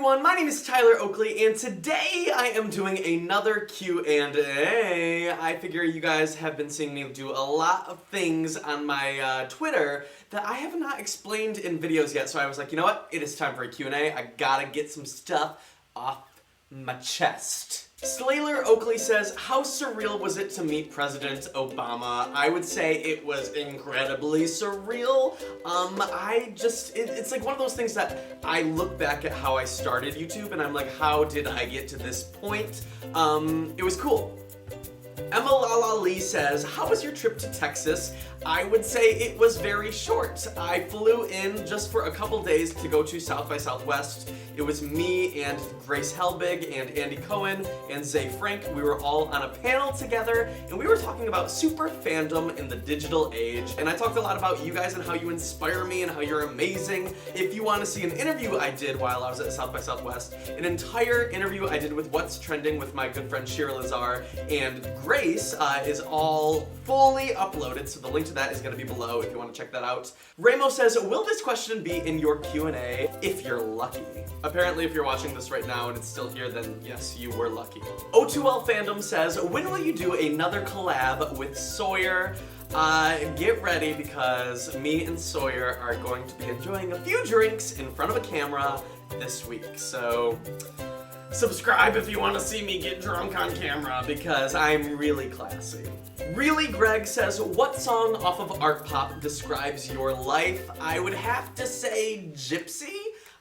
everyone, my name is Tyler Oakley, and today I am doing another Q&A. I figure you guys have been seeing me do a lot of things on my Twitter that I have not explained in videos yet, so I was like, you know what, it is time for a Q&A. I gotta get some stuff off my chest. Slayer Oakley says, how surreal was it to meet President Obama? I would say it was incredibly surreal. It's like one of those things that I look back at how I started YouTube and I'm like, how did I get to this point? It was cool. Emma Lala Lee says, how was your trip to Texas? I would say it was very short. I flew in just for a couple days to go to South by Southwest. It was me and Grace Helbig and Andy Cohen and Zay Frank. We were all on a panel together and we were talking about super fandom in the digital age. And I talked a lot about you guys and how you inspire me and how you're amazing. If you want to see an interview I did while I was at South by Southwest, an entire interview I did with What's Trending with my good friend Shira Lazar and Grace is all fully uploaded, so the link to that is going to be below if you want to check that out. Ramo says, will this question be in your Q&A if you're lucky? Apparently if you're watching this right now and it's still here, then yes, you were lucky. O2L Fandom says, when will you do another collab with Sawyer? Get ready because me and Sawyer are going to be enjoying a few drinks in front of a camera this week, so subscribe if you want to see me get drunk on camera because I'm really classy. Really Greg says, what song off of Art Pop describes your life? I would have to say Gypsy.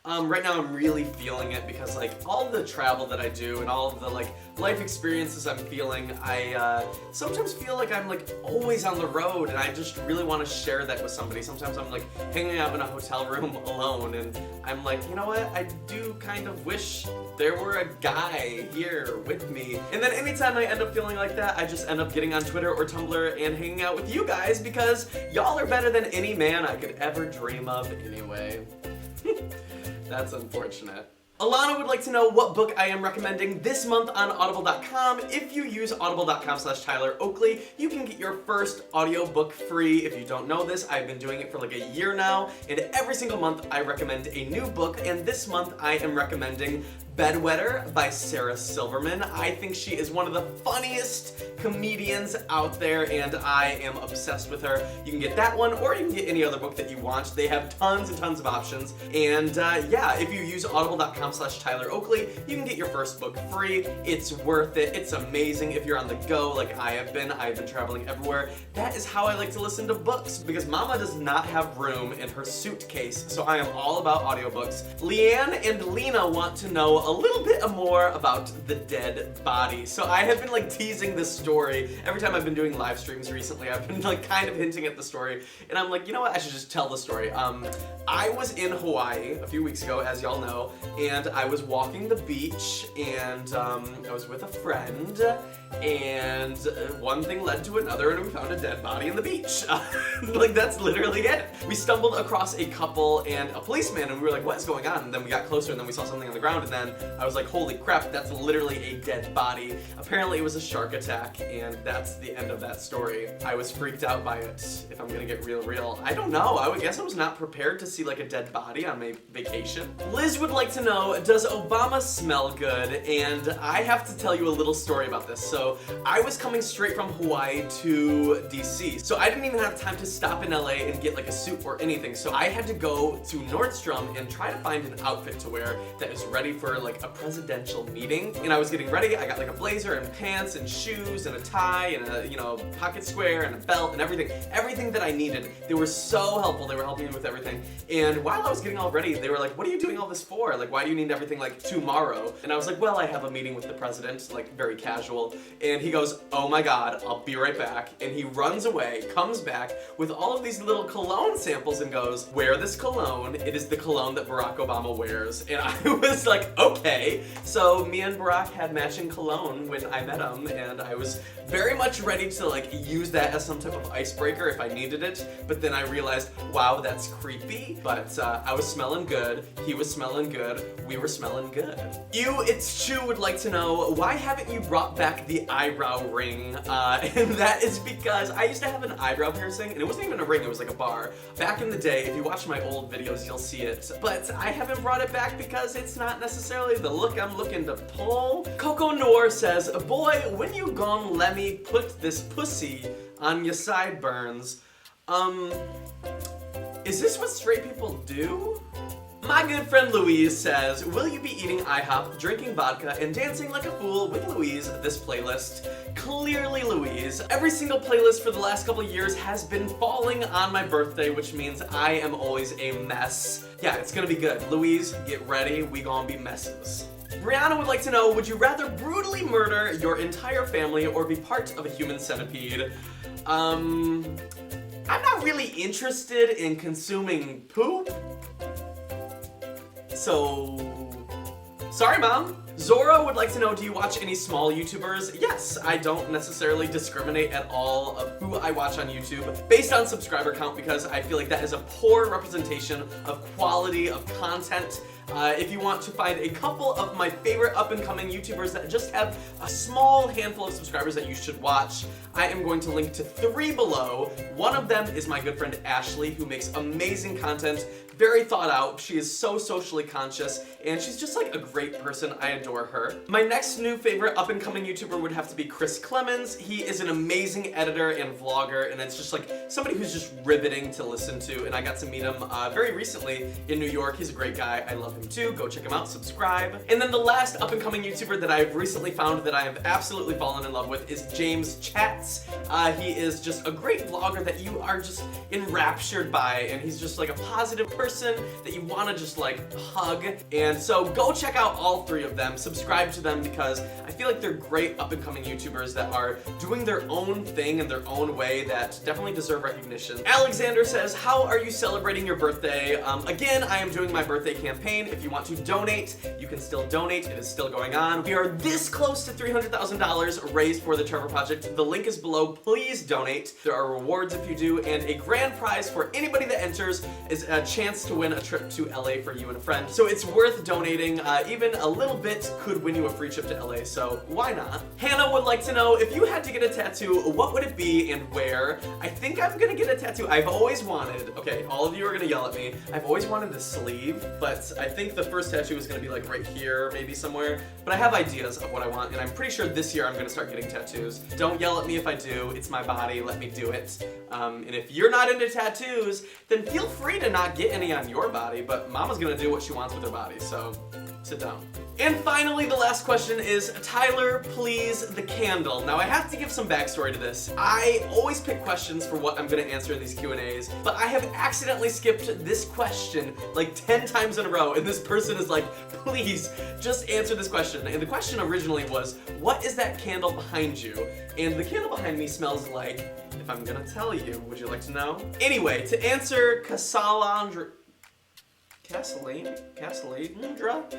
Right now I'm really feeling it because like all the travel that I do and all of the like life experiences I'm feeling, I sometimes feel like I'm like always on the road and I just really want to share that with somebody. Sometimes I'm like hanging out in a hotel room alone and I'm like, you know what, I do kind of wish there were a guy here with me. And then anytime I end up feeling like that, I just end up getting on Twitter or Tumblr and hanging out with you guys because y'all are better than any man I could ever dream of anyway. That's unfortunate. Alana would like to know what book I am recommending this month on audible.com. If you use audible.com/Tyler Oakley, you can get your first audiobook free. If you don't know this, I've been doing it for like a year now, and every single month I recommend a new book, and this month I am recommending Bedwetter by Sarah Silverman. I think she is one of the funniest comedians out there and I am obsessed with her. You can get that one or you can get any other book that you want. They have tons and tons of options. And yeah, if you use audible.com/Tyler Oakley, you can get your first book free. It's worth it. It's amazing if you're on the go like I have been. I've been traveling everywhere. That is how I like to listen to books because Mama does not have room in her suitcase, so I am all about audiobooks. Leanne and Lena want to know a little bit more about the dead body. So I have been like teasing this story. Every time I've been doing live streams recently, I've been like kind of hinting at the story. And I'm like, you know what, I should just tell the story. I was in Hawaii a few weeks ago, as y'all know, and I was walking the beach and I was with a friend and one thing led to another and we found a dead body in the beach. Like that's literally it. We stumbled across a couple and a policeman and we were like, what is going on? And then we got closer and then we saw something on the ground and then I was like, holy crap, that's literally a dead body. Apparently it was a shark attack and that's the end of that story. I was freaked out by it, if I'm gonna get real. I don't know, I would guess I was not prepared to see like a dead body on my vacation. Liz would like to know, does Obama smell good? And I have to tell you a little story about this. So I was coming straight from Hawaii to DC. So I didn't even have time to stop in LA and get like a suit or anything. So I had to go to Nordstrom and try to find an outfit to wear that is ready for like a presidential meeting. And I was getting ready, I got like a blazer and pants and shoes and a tie and a, you know, pocket square and a belt and everything that I needed. They were so helpful, they were helping me with everything. And while I was getting all ready, they were like, what are you doing all this for? Like, why do you need everything like tomorrow? And I was like, well, I have a meeting with the president, like very casual. And he goes, oh my God, I'll be right back. And he runs away, comes back with all of these little cologne samples and goes, wear this cologne. It is the cologne that Barack Obama wears. And I was like, okay. So me and Barack had matching cologne when I met him and I was very much ready to like use that as some type of icebreaker if I needed it. But then I realized, wow, that's creepy. But I was smelling good. He was smelling good. We were smelling good. You, It's Chew would like to know, why haven't you brought back the eyebrow ring? And that is because I used to have an eyebrow piercing and it wasn't even a ring, it was like a bar. Back in the day, if you watch my old videos, you'll see it. But I haven't brought it back because it's not necessarily necessarily the look I'm looking to pull. Coco Noir says, boy, when you gon' let me put this pussy on your sideburns? Is this what straight people do? My good friend Louise says, will you be eating IHOP, drinking vodka, and dancing like a fool with Louise this playlist? Clearly Louise. Every single playlist for the last couple of years has been falling on my birthday, which means I am always a mess. Yeah, it's gonna be good. Louise, get ready, we gonna be messes. Brianna would like to know, would you rather brutally murder your entire family or be part of a human centipede? I'm not really interested in consuming poop. So, sorry mom. Zora would like to know, do you watch any small YouTubers? Yes, I don't necessarily discriminate at all of who I watch on YouTube based on subscriber count because I feel like that is a poor representation of quality of content. If you want to find a couple of my favorite up-and-coming YouTubers that just have a small handful of subscribers that you should watch, I am going to link to 3 below. One of them is my good friend Ashley, who makes amazing content, very thought out. She is so socially conscious, and she's just like a great person. I adore her. My next new favorite up-and-coming YouTuber would have to be Chris Clemens. He is an amazing editor and vlogger, and it's just like somebody who's just riveting to listen to, and I got to meet him very recently in New York. He's a great guy. I love him too. Go check him out, subscribe. And then the last up-and-coming YouTuber that I've recently found that I have absolutely fallen in love with is James Chats. He is just a great vlogger that you are just enraptured by, and he's just like a positive person that you want to just like hug. And so go check out all 3 of them, subscribe to them, because I feel like they're great up-and-coming YouTubers that are doing their own thing in their own way that definitely deserve recognition. Alexander says, how are you celebrating your birthday? Again, I am doing my birthday campaign. If you want to donate, you can still donate. It is still going on. We are this close to $300,000 raised for the Trevor Project. The link is below. Please donate. There are rewards if you do, and a grand prize for anybody that enters is a chance to win a trip to LA for you and a friend. So it's worth donating. Even a little bit could win you a free trip to LA, so why not? Hannah would like to know, if you had to get a tattoo, what would it be and where? I think I'm gonna get a tattoo. I've always wanted, okay, all of you are gonna yell at me, I've always wanted the sleeve, but I think the first tattoo is gonna be like right here, maybe somewhere. But I have ideas of what I want, and I'm pretty sure this year I'm gonna start getting tattoos. Don't yell at me if I do. It's my body. Let me do it. And if you're not into tattoos, then feel free to not get any on your body, but Mama's gonna do what she wants with her body, so sit down. And finally, the last question is, Tyler, please, the candle. Now, I have to give some backstory to this. I always pick questions for what I'm gonna answer in these Q&As, but I have accidentally skipped this question like 10 times in a row, and this person is like, please, just answer this question. And the question originally was, what is that candle behind you? And the candle behind me smells like, if I'm gonna tell you, would you like to know? Anyway, to answer Casalandra... Casalandra?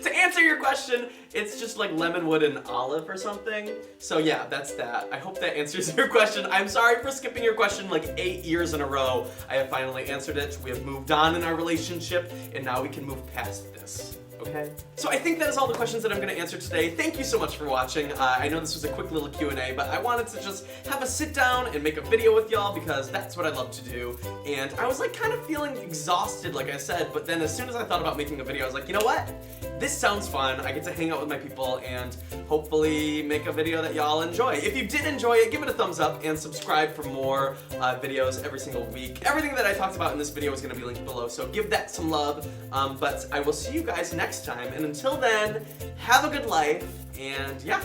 To answer your question, it's just like lemon wood and olive or something. So yeah, that's that. I hope that answers your question. I'm sorry for skipping your question like 8 years in a row. I have finally answered it. We have moved on in our relationship, and now we can move past this. Okay? So I think that is all the questions that I'm going to answer today. Thank you so much for watching. I know this was a quick little Q&A, but I wanted to just have a sit down and make a video with y'all because that's what I love to do. And I was like kind of feeling exhausted, like I said, but then as soon as I thought about making a video, I was like, you know what? This sounds fun. I get to hang out with my people and hopefully make a video that y'all enjoy. If you did enjoy it, give it a thumbs up and subscribe for more videos every single week. Everything that I talked about in this video is going to be linked below, so give that some love. But I will see you guys next time, and until then, have a good life, and yeah,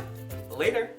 later.